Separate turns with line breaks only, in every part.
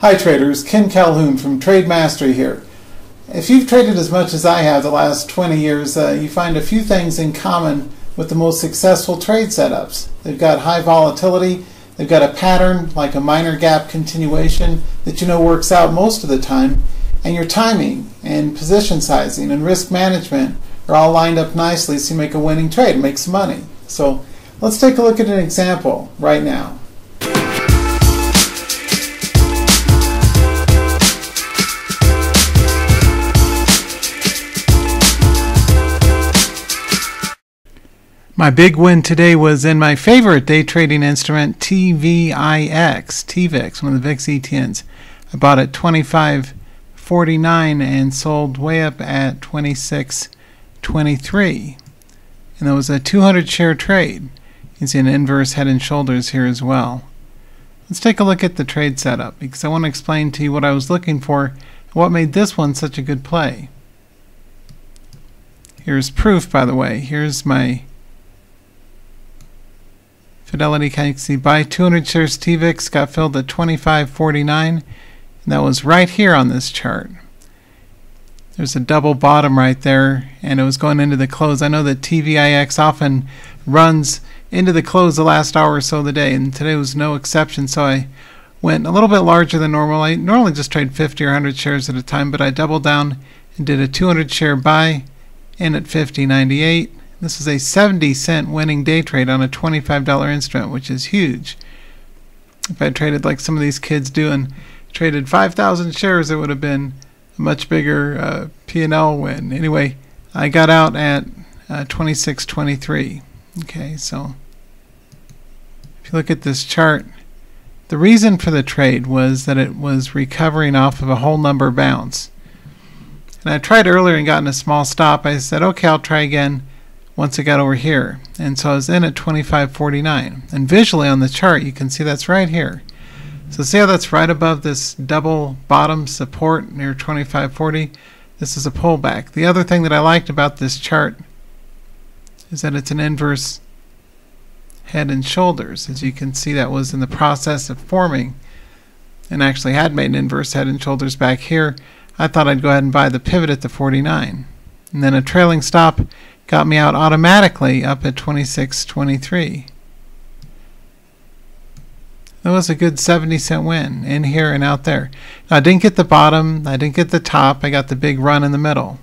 Hi traders, Ken Calhoun from Trade Mastery here. If you've traded as much as I have the last 20 years, you find a few things in common with the most successful trade setups. They've got high volatility, they've got a pattern like a minor gap continuation that you know works out most of the time, and your timing and position sizing and risk management are all lined up nicely so you make a winning trade and make some money. So let's take a look at an example right now. My big win today was in my favorite day trading instrument, TVIX, one of the VIX ETNs. I bought at $25.49 and sold way up at $26.23. And that was a 200 share trade. You can see an inverse head and shoulders here as well. Let's take a look at the trade setup because I want to explain to you what I was looking for and what made this one such a good play. Here's proof, by the way. Here's my Fidelity. You can see buy 200 shares TVIX got filled at $25.49, and that was right here on this chart. There's a double bottom right there, and it was going into the close. I know that TVIX often runs into the close the last hour or so of the day, and today was no exception, so I went a little bit larger than normal. I normally just trade 50 or 100 shares at a time, but I doubled down and did a 200 share buy in at $50.98. This is a 70-cent winning day trade on a $25 instrument, which is huge. If I traded like some of these kids do and traded 5,000 shares, it would have been a much bigger P&L win. Anyway, I got out at $26.23. Okay, so if you look at this chart, the reason for the trade was that it was recovering off of a whole number bounce. And I tried earlier and gotten a small stop. I said, okay, I'll try again once it got over here, and so I was in at $25.49, and visually on the chart you can see that's right here. So see how that's right above this double bottom support near $25.40? This is a pullback. The other thing that I liked about this chart is that it's an inverse head and shoulders. As you can see, that was in the process of forming and actually had made an inverse head and shoulders back here. I thought I'd go ahead and buy the pivot at the 49, and then a trailing stop got me out automatically up at $26.23. That was a good 70-cent win in here and out there. Now, I didn't get the bottom, I didn't get the top, I got the big run in the middle.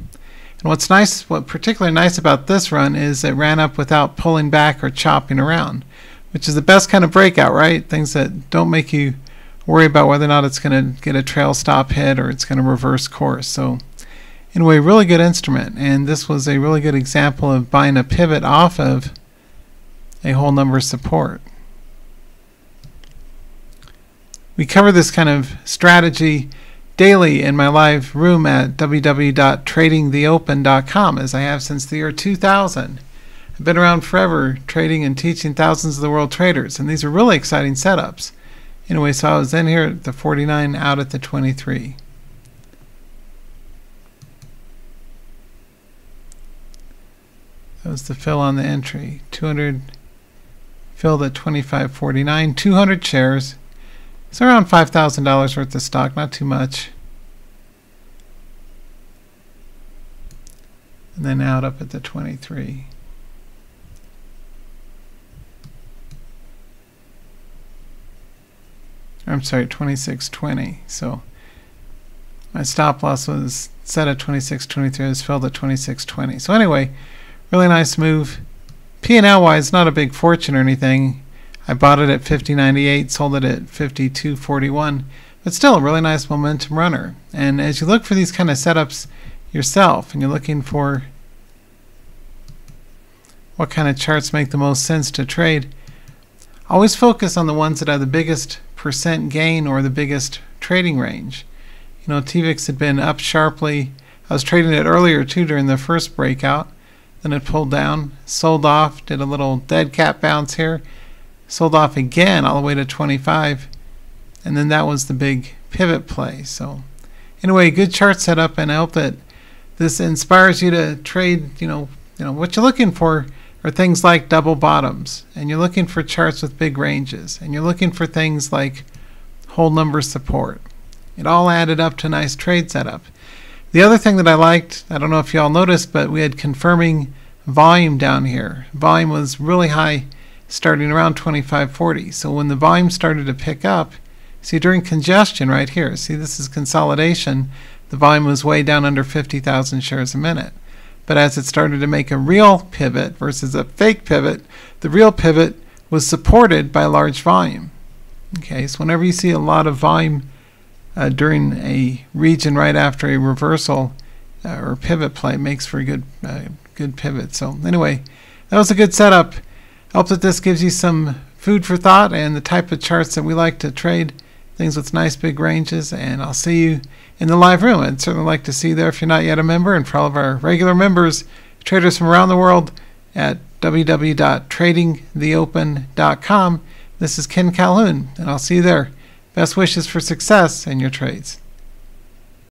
And what's nice, what particularly nice about this run is it ran up without pulling back or chopping around, which is the best kind of breakout, right? Things that don't make you worry about whether or not it's going to get a trail stop hit or it's going to reverse course. So anyway, really good instrument, and this was a really good example of buying a pivot off of a whole number support. We cover this kind of strategy daily in my live room at www.tradingtheopen.com, as I have since the year 2000. I've been around forever trading and teaching thousands of the world traders, and these are really exciting setups. Anyway, so I was in here at the 49, out at the 23. That was the fill on the entry. 200 filled at $25.49. 200 shares. It's around $5,000 worth of stock, not too much. And then out up at the 23. I'm sorry, 26.20. So my stop loss was set at 26.23. It was filled at 26.20. So anyway, really nice move. P&L wise, not a big fortune or anything. I bought it at $50.98, sold it at $52.41, but still a really nice momentum runner. And as you look for these kind of setups yourself, and you're looking for what kind of charts make the most sense to trade, always focus on the ones that have the biggest percent gain or the biggest trading range. You know, TVIX had been up sharply. I was trading it earlier too during the first breakout. Then it pulled down, sold off, did a little dead cat bounce here, sold off again all the way to 25, and then that was the big pivot play. So anyway, good chart setup, and I hope that this inspires you to trade. You know what you're looking for are things like double bottoms, and you're looking for charts with big ranges, and you're looking for things like whole number support. It all added up to a nice trade setup. The other thing that I liked, I don't know if you all noticed, but we had confirming volume down here. Volume was really high starting around 25.40. So when the volume started to pick up, see during congestion right here, see this is consolidation, the volume was way down under 50,000 shares a minute. But as it started to make a real pivot versus a fake pivot, the real pivot was supported by large volume. Okay, so whenever you see a lot of volume during a region right after a reversal or pivot play, it makes for a good pivot. So anyway, that was a good setup. I hope that this gives you some food for thought and the type of charts that we like to trade, things with nice big ranges, and I'll see you in the live room. I'd certainly like to see you there if you're not yet a member, and for all of our regular members, traders from around the world, at www.tradingtheopen.com. This is Ken Calhoun, and I'll see you there. Best wishes for success in your trades.